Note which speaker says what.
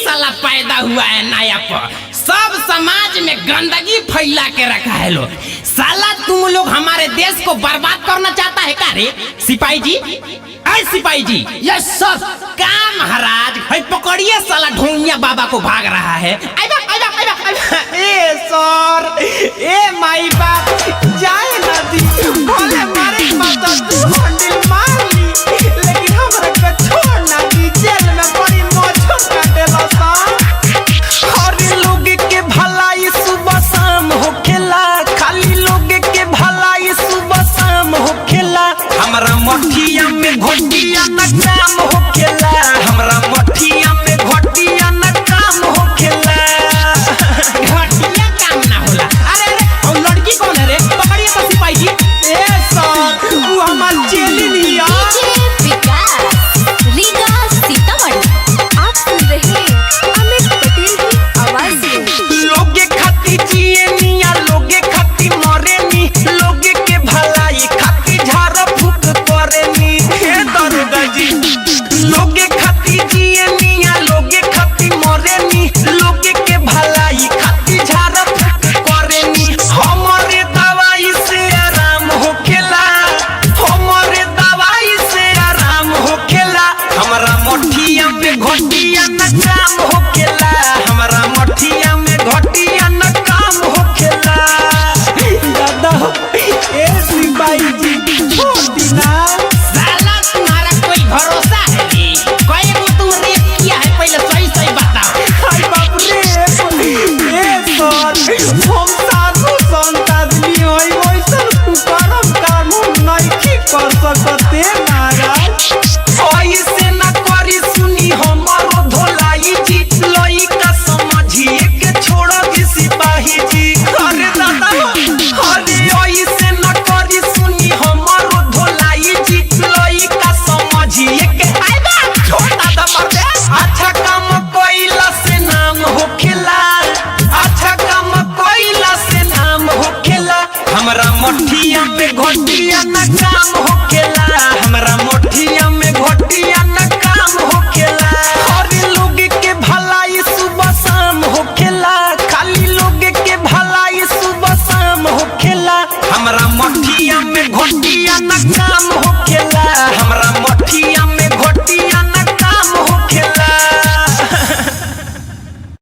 Speaker 1: साला पैदा हुआ है नया पर, सब समाज में गंदगी फैला के रखा है लोग। साला तुम लोग हमारे देश को बर्बाद करना चाहता है क्या रे सिपाही जी? ऐ सिपाही जी। यस सर। काम महाराज है, पकड़िए साला ढोंगिया बाबा को भाग रहा है। ए सर, ए माई बाप जाए ना दी, भले मारे मत तू हंडिल मार ली, लेकिन हमरा के छोड़ ना दी, जेल में बड़ी मोछो काटेला सा।
Speaker 2: हर लोग के भलाई सुबह शाम होखेला, खाली लोग के भलाई सुबह शाम होखेला। हमरा मठिया में घोटिया न काम होखेला, हमरा मठिया में घोटिया न काम होखेला।
Speaker 1: घटिया काम ना होला। अरे और लड़की कौन है रे? पकड़िए तो सिपाही जी। ए सर, वो हमार चेली लिया।
Speaker 3: आप सुन रहे हैं अमित पटेल की आवाज में।
Speaker 2: लोगे खाती जिए निया, लोगे खाती मरे नी, लोगे के भलाई खाती झाड़ फूक करे नी। हे दरोगा जी, लोगे खाती जिए निया, लोगे खाती मरे नी, लोगे के भलाई खाती झाड़ फूक करे नी। हमारे दवाई से आराम होखेला, हमारे दवाई से आराम होखेला। हमरा मठिया में घोटिया न काम होखेला, हमरा मठिया में घोटिया न काम होखेला।
Speaker 1: दादा ए सिपाही जी छोड़ दीना। साला तुम्हारा कोई भरोसा है रे? कई को तुम रेप किया है, पहले सही सही बताओ।
Speaker 2: हाय बाप रे,
Speaker 1: ए सर, हम साधु संत आदमी होई, वैसन कुकर्म कानून नहीं कर सकते महाराज।
Speaker 2: ऐसे न करी सुनी हमारो धोलाई जी, लइका समझिए के छोड़ दी सिपाही जी। अरे दादा, अरे ऐसे न करी सुनी हमारो धोलाई जी, लइका समझिए के छोटा दमर दे। अच्छा काम कोइला से नाम होखेला, अच्छा काम कोइला से नाम होखेला। हमरा मठिया में घोटिया न काम होखेला, हमरा मठिया